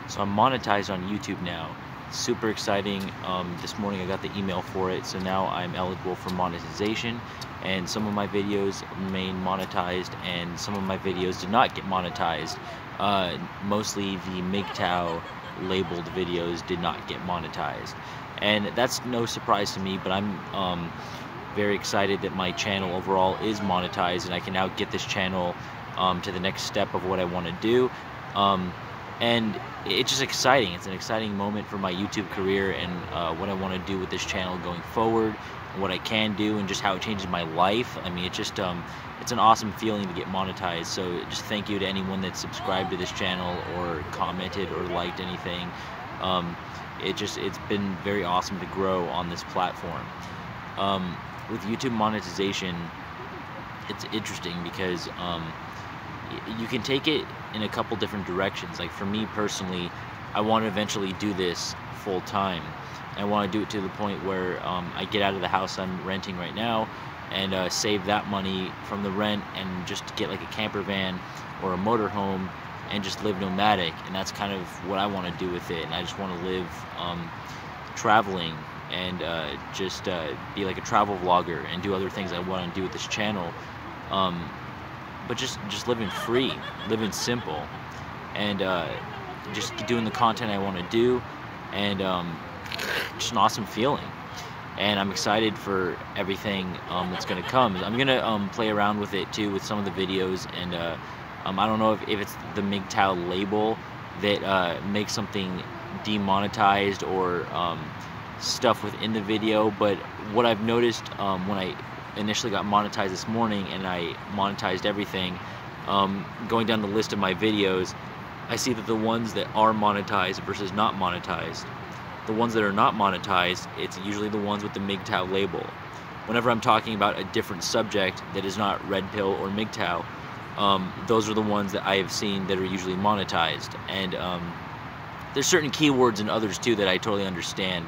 So I'm monetized on YouTube now. Super exciting. This morning I got the email for it, so now I'm eligible for monetization. And some of my videos remain monetized, and some of my videos did not get monetized. Mostly the MGTOW labeled videos did not get monetized, and that's no surprise to me. But I'm very excited that my channel overall is monetized, and I can now get this channel to the next step of what I want to do. And it's just exciting. It's an exciting moment for my YouTube career, and what I want to do with this channel going forward, what I can do, and just how it changes my life. I mean, it's an awesome feeling to get monetized. So just thank you to anyone that subscribed to this channel or commented or liked anything. It's been very awesome to grow on this platform. With YouTube monetization, it's interesting because you can take it in a couple different directions. Like for me personally, I want to eventually do this full time. I want to do it to the point where I get out of the house I'm renting right now and save that money from the rent and just get like a camper van or a motorhome and just live nomadic. And that's kind of what I want to do with it. And I just want to live traveling and just be like a travel vlogger and do other things I want to do with this channel. But just living free, living simple, and just doing the content I want to do, and just an awesome feeling. And I'm excited for everything that's going to come. I'm going to play around with it too with some of the videos, and I don't know if it's the MGTOW label that makes something demonetized or stuff within the video, but what I've noticed when I initially got monetized this morning and I monetized everything, going down the list of my videos, I see that the ones that are monetized versus not monetized, the ones that are not monetized, it's usually the ones with the MGTOW label. Whenever I'm talking about a different subject that is not Red Pill or MGTOW, those are the ones that I have seen that are usually monetized. And there's certain keywords and others too that I totally understand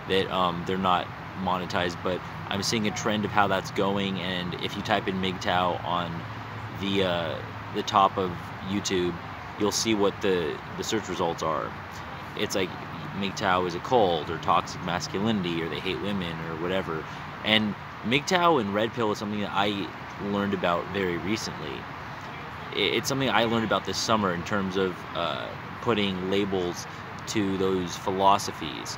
that they're not monetized, but I'm seeing a trend of how that's going. And if you type in MGTOW on the top of YouTube, you'll see what the search results are. It's like MGTOW is a cult, or toxic masculinity, or they hate women, or whatever. And MGTOW and Red Pill is something that I learned about very recently. It's something I learned about this summer in terms of putting labels to those philosophies.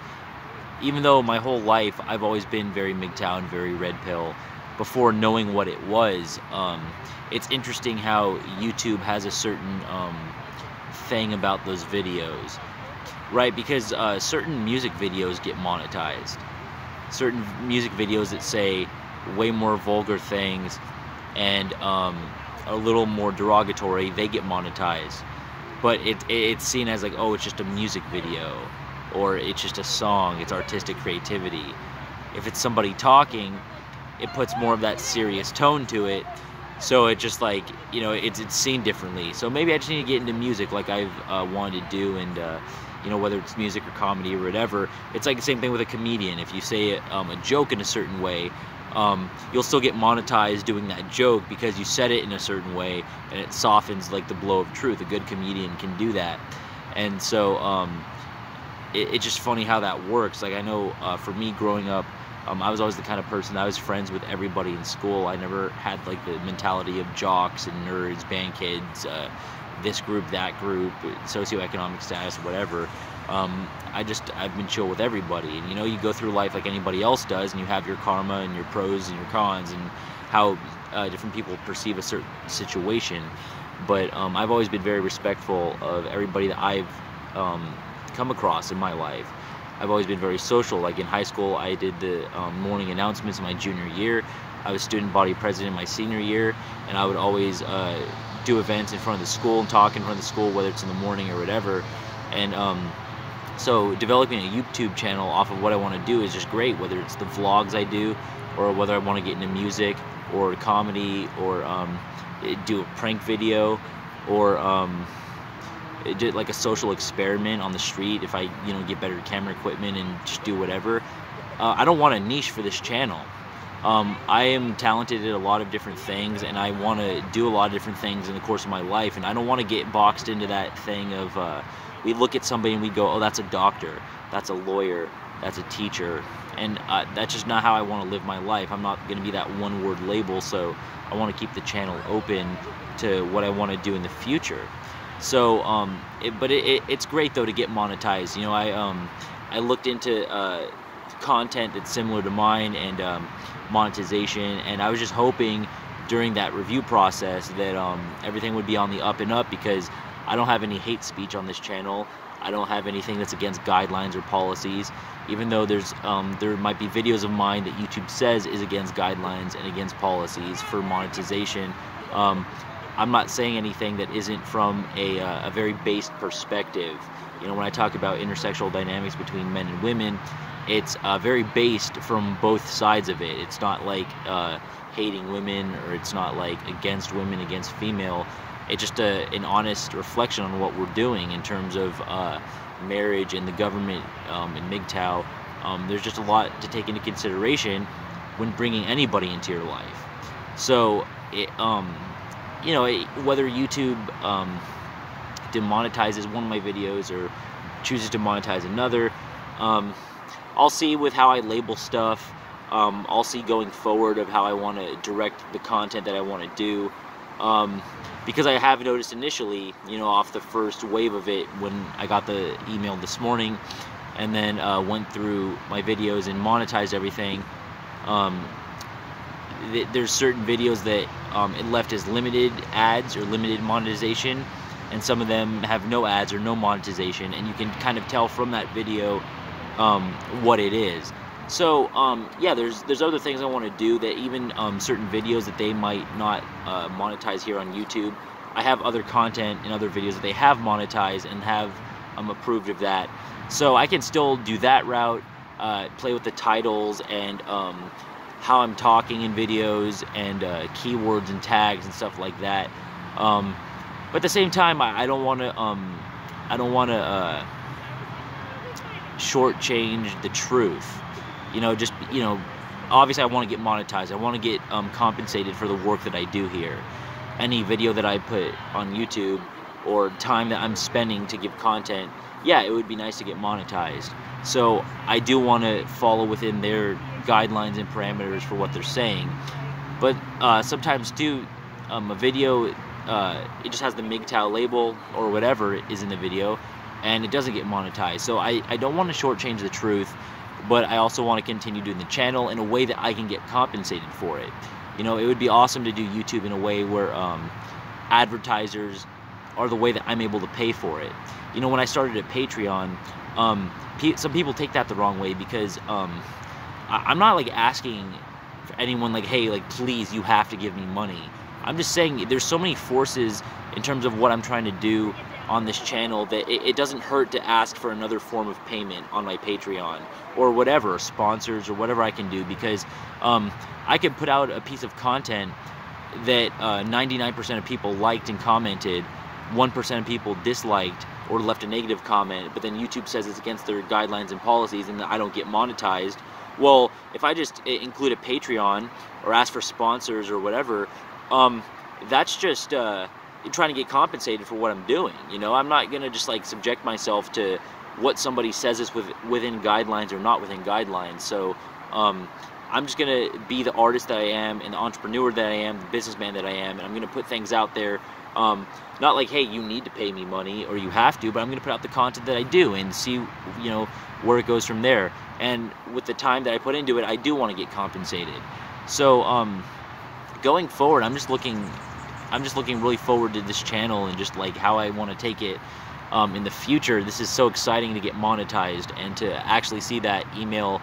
Even though my whole life I've always been very MGTOW and very Red Pill, before knowing what it was, it's interesting how YouTube has a certain thing about those videos, right? Because certain music videos get monetized. Certain music videos that say way more vulgar things and a little more derogatory, they get monetized. But it's seen as like, oh, it's just a music video, or it's just a song, it's artistic creativity. If it's somebody talking, it puts more of that serious tone to it, so it just like, you know, it's seen differently. So maybe I just need to get into music like I've wanted to do, and you know, whether it's music or comedy or whatever. It's like the same thing with a comedian. If you say a joke in a certain way, you'll still get monetized doing that joke because you said it in a certain way, and it softens like the blow of truth. A good comedian can do that. And so it's just funny how that works. Like I know for me growing up, I was always the kind of person that I was friends with everybody in school. I never had like the mentality of jocks and nerds, band kids, this group, that group, socioeconomic status, whatever. I've been chill with everybody. And you know, you go through life like anybody else does, and you have your karma and your pros and your cons and how different people perceive a certain situation. But I've always been very respectful of everybody that I've come across in my life. I've always been very social. Like in high school, I did the morning announcements in my junior year. I was student body president my senior year, and I would always do events in front of the school and talk in front of the school, whether it's in the morning or whatever. And so developing a YouTube channel off of what I want to do is just great, whether it's the vlogs I do, or whether I want to get into music or comedy, or do a prank video, or did like a social experiment on the street. If I, you know, get better camera equipment and just do whatever. I don't want a niche for this channel. I am talented at a lot of different things, and I want to do a lot of different things in the course of my life, and I don't want to get boxed into that thing of we look at somebody and we go, oh, that's a doctor, that's a lawyer, that's a teacher, and that's just not how I want to live my life. I'm not going to be that one-word label, so I want to keep the channel open to what I want to do in the future. So, it's great though to get monetized. You know, I looked into content that's similar to mine and monetization, and I was just hoping during that review process that everything would be on the up and up, because I don't have any hate speech on this channel. I don't have anything that's against guidelines or policies, even though there might be videos of mine that YouTube says is against guidelines and against policies for monetization. I'm not saying anything that isn't from a very based perspective. You know, when I talk about intersexual dynamics between men and women, it's very based from both sides of it. It's not like hating women, or it's not like against women, against female. It's just an honest reflection on what we're doing in terms of marriage and the government in MGTOW. There's just a lot to take into consideration when bringing anybody into your life. So, you know, whether YouTube demonetizes one of my videos or chooses to monetize another, I'll see with how I label stuff. I'll see going forward of how I want to direct the content that I want to do. Because I have noticed initially, you know, off the first wave of it, when I got the email this morning and then went through my videos and monetized everything, there's certain videos that it left as limited ads or limited monetization, and some of them have no ads or no monetization, and you can kind of tell from that video what it is. So yeah, there's other things I want to do, that even certain videos that they might not monetize here on YouTube, I have other content and other videos that they have monetized and have approved of that. So I can still do that route, play with the titles and how I'm talking in videos and keywords and tags and stuff like that. But at the same time, I don't want to shortchange the truth. You know, just, you know, obviously I want to get monetized. I want to get compensated for the work that I do here. Any video that I put on YouTube or time that I'm spending to give content, yeah, it would be nice to get monetized. So I do want to follow within their guidelines and parameters for what they're saying. But sometimes too, a video, it just has the MGTOW label or whatever is in the video, and it doesn't get monetized. So I don't want to shortchange the truth, but I also want to continue doing the channel in a way that I can get compensated for it. You know, it would be awesome to do YouTube in a way where advertisers are the way that I'm able to pay for it. You know, when I started at Patreon, some people take that the wrong way, because I'm not like asking for anyone like, hey, like, please, you have to give me money. I'm just saying there's so many forces in terms of what I'm trying to do on this channel that it doesn't hurt to ask for another form of payment on my Patreon or whatever, sponsors or whatever I can do, because I could put out a piece of content that 99% of people liked and commented, 1% of people disliked or left a negative comment, but then YouTube says it's against their guidelines and policies and I don't get monetized. Well, if I just include a Patreon or ask for sponsors or whatever, that's just trying to get compensated for what I'm doing. You know, I'm not gonna just like subject myself to what somebody says is within guidelines or not within guidelines. So I'm just gonna be the artist that I am and the entrepreneur that I am, the businessman that I am, and I'm gonna put things out there. Not like, hey, you need to pay me money or you have to, but I'm gonna put out the content that I do and see, you know, where it goes from there. And with the time that I put into it, I do want to get compensated. So going forward, I'm just looking really forward to this channel and just like how I want to take it in the future. This is so exciting to get monetized and to actually see that email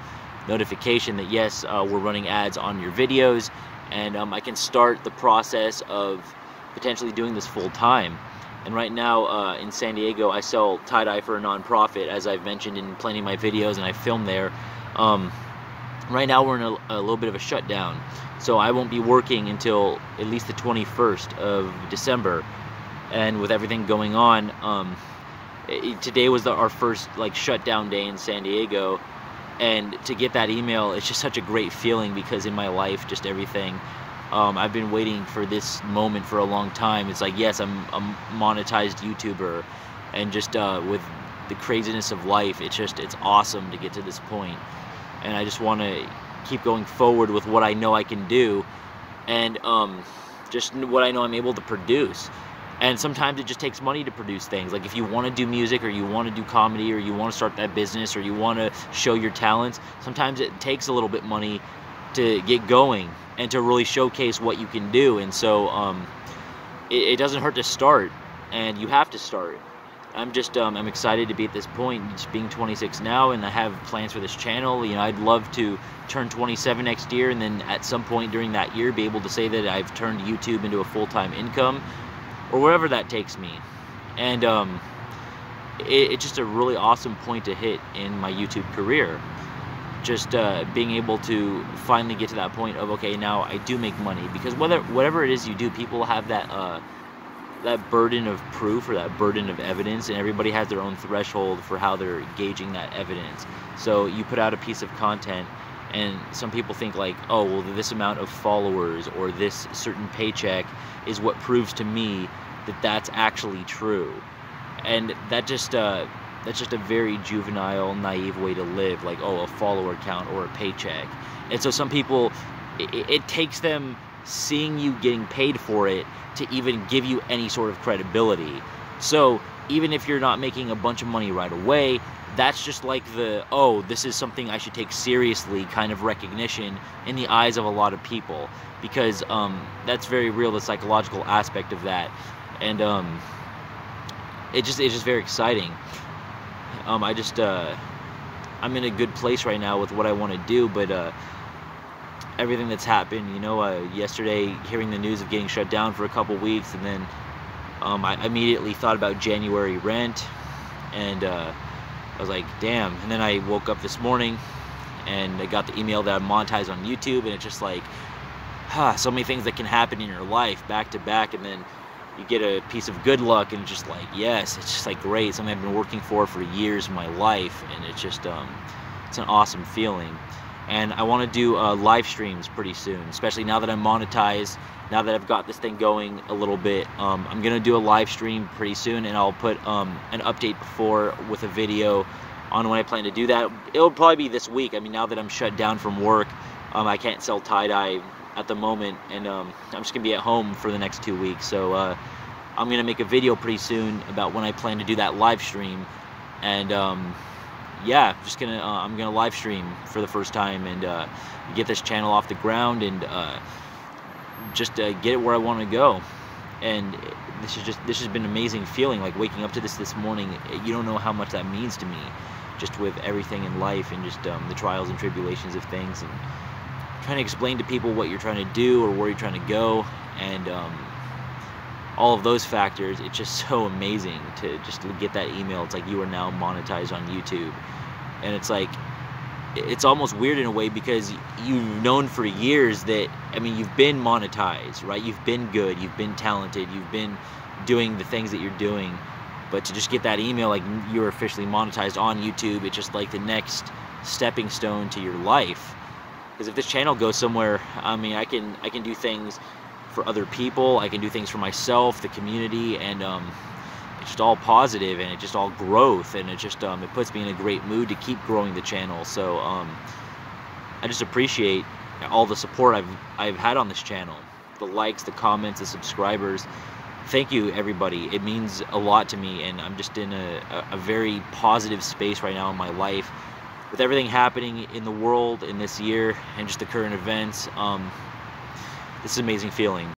notification that yes, we're running ads on your videos, and I can start the process of potentially doing this full time. And right now in San Diego, I sell tie-dye for a non-profit, as I've mentioned in plenty of my videos, and I film there. Right now we're in a little bit of a shutdown, so I won't be working until at least the 21st of December. And with everything going on, today was our first like shutdown day in San Diego, And to get that email, it's just such a great feeling, because in my life, just everything, I've been waiting for this moment for a long time. It's like, yes, I'm a monetized YouTuber, and just with the craziness of life, it's awesome to get to this point. And I just want to keep going forward with what I know I can do, and just what I know I'm able to produce. And sometimes it just takes money to produce things. Like if you want to do music, or you want to do comedy, or you want to start that business, or you want to show your talents, sometimes it takes a little bit money to get going and to really showcase what you can do. And so it doesn't hurt to start, and you have to start. I'm excited to be at this point, just being 26 now, and I have plans for this channel. You know, I'd love to turn 27 next year, and then at some point during that year be able to say that I've turned YouTube into a full-time income, or wherever that takes me. And it's just a really awesome point to hit in my YouTube career. Just being able to finally get to that point of, okay, now I do make money. Because whatever it is you do, people have that burden of proof, or that burden of evidence, and everybody has their own threshold for how they're gauging that evidence. So you put out a piece of content, and some people think like, oh, well, this amount of followers or this certain paycheck is what proves to me that that's actually true. And that's just a very juvenile, naive way to live. Like, oh, a follower count or a paycheck. And so some people, it takes them seeing you getting paid for it to even give you any sort of credibility. So even if you're not making a bunch of money right away, that's just like the, oh, this is something I should take seriously kind of recognition in the eyes of a lot of people, because that's very real, the psychological aspect of that. And it's just very exciting. I'm in a good place right now with what I want to do, but everything that's happened, you know, yesterday hearing the news of getting shut down for a couple weeks, and then I immediately thought about January rent, and I was like, damn. And then I woke up this morning and I got the email that I'm monetized on YouTube, and it's just like, so many things that can happen in your life back to back, and then you get a piece of good luck, and it's just like, yes, it's just like great, something I've been working for years of my life, and it's just it's an awesome feeling. And I want to do live streams pretty soon, especially now that I'm monetized, now that I've got this thing going a little bit. I'm going to do a live stream pretty soon, and I'll put an update before with a video on when I plan to do that. It'll probably be this week. I mean, now that I'm shut down from work, I can't sell tie-dye at the moment, and I'm just going to be at home for the next 2 weeks. So I'm going to make a video pretty soon about when I plan to do that live stream. And yeah, I'm gonna live stream for the first time, and get this channel off the ground, and just get it where I want to go. And this has been an amazing feeling, like waking up to this morning. You don't know how much that means to me, just with everything in life, and just the trials and tribulations of things, and trying to explain to people what you're trying to do or where you're trying to go, and all of those factors. It's just so amazing to just get that email. It's like, you are now monetized on YouTube. And it's like, it's almost weird in a way, because you've known for years that, I mean, you've been monetized, right? You've been good, you've been talented, you've been doing the things that you're doing. But to just get that email like you're officially monetized on YouTube, it's just like the next stepping stone to your life. Because if this channel goes somewhere, I mean, I can do things for other people, I can do things for myself, the community, and it's just all positive, and it's just all growth, and it just it puts me in a great mood to keep growing the channel. So I just appreciate all the support I've had on this channel, the likes, the comments, the subscribers. Thank you, everybody. It means a lot to me, and I'm just in a very positive space right now in my life, with everything happening in the world in this year, and just the current events. This is an amazing feeling.